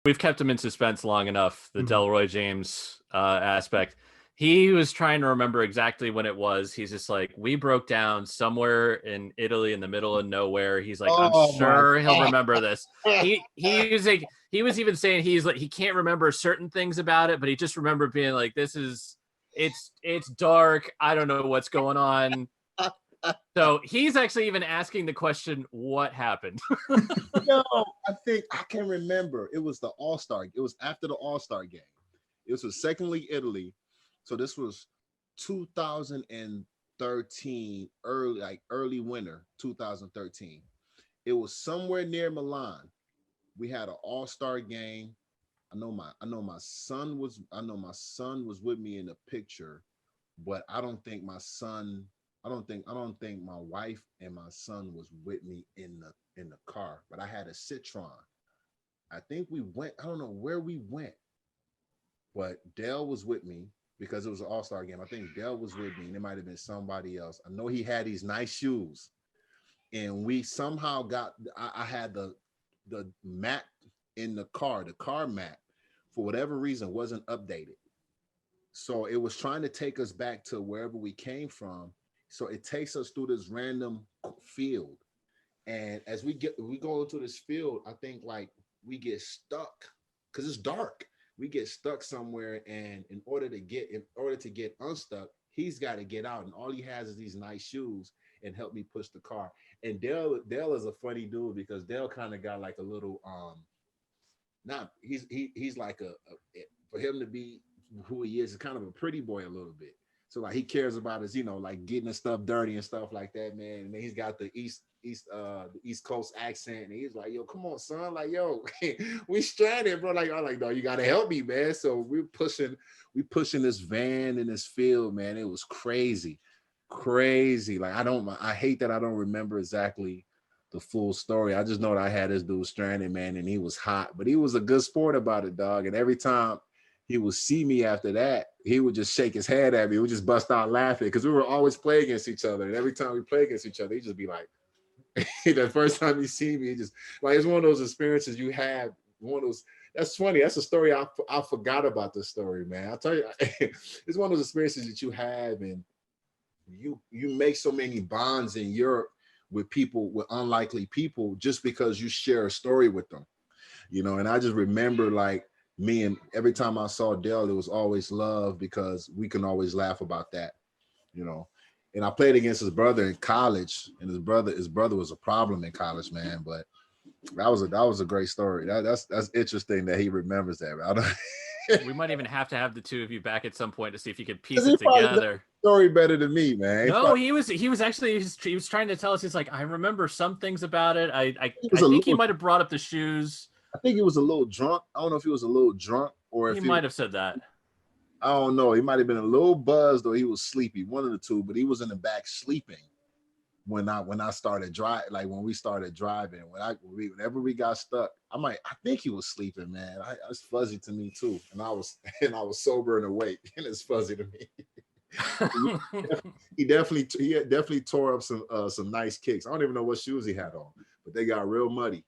we've kept him in suspense long enough. The Mhm. Delroy James aspect. He was trying to remember exactly when it was. He's just like, we broke down somewhere in Italy in the middle of nowhere. He's like, I'm Oh my sure he'll God. remember this. He was like, he was even saying he's like, he can't remember certain things about it, but he just remembered being like, this is it's dark. I don't know what's going on. So he's actually even asking the question, what happened? No, I can remember. It was the All-Star. It was after the All-Star game. It was second league Italy. So this was 2013, early winter 2013. It was somewhere near Milan. We had an All-Star game. I know my son was with me in the picture, but I don't think my wife and my son was with me in the car. But I had a Citroen. I think we went. I don't know where we went, but Dale was with me because it was an All-Star game. I think Dale was with me, and it might have been somebody else. I know he had these nice shoes, and we somehow got. I had the map in the car map, for whatever reason, wasn't updated. So it was trying to take us back to wherever we came from. So it takes us through this random field. And as we go into this field, I think like we get stuck because it's dark. We get stuck somewhere, and in order to get unstuck, he's got to get out, and all he has is these nice shoes and help me push the car. And Dale is a funny dude because Dale kind of got like a little not he's like for him to be who he is kind of a pretty boy a little bit. So like he cares about his, like getting his stuff dirty and stuff like that, man. And then he's got the East Coast accent, and he's like, "Yo, come on, son, like, yo, we stranded, bro." Like, I'm like, "No, you gotta help me, man." So we pushing this van in this field, man. It was crazy, crazy. Like I hate that I don't remember exactly the full story. I just know that I had this dude stranded, man, and he was hot, but he was a good sport about it, dog. And every time he would see me after that, he would just shake his head at me. We would just bust out laughing because we were always playing against each other. And every time we play against each other, he'd just be like, the first time he see me, he just like it's one of those experiences you have. One of those. That's funny. That's a story I forgot about this story, man. I'll tell you, it's one of those experiences that you have, and you make so many bonds in Europe with people, with unlikely people, just because you share a story with them. And I just remember like me, and every time I saw Dell, it was always love because we can always laugh about that, you know. And I played against his brother in college, and his brother was a problem in college, man. But that was a great story. That's interesting that he remembers that. I don't, We might even have the two of you back at some point to see if you could piece he it probably knows together. the story better than me, man. No, he was actually he was trying to tell us. He's like, I remember some things about it. He I was a think he little. might have brought up the shoes. I think he was a little drunk. I don't know if he was a little drunk or He if he was. might have said that. I don't know. He might have been a little buzzed or he was sleepy. One of the two. But he was in the back sleeping when I started driving. Like when we started driving. Whenever we got stuck, I think he was sleeping, man. It's fuzzy to me too. And I was sober and awake, and it's fuzzy to me. He definitely tore up some nice kicks. I don't even know what shoes he had on, but they got real muddy.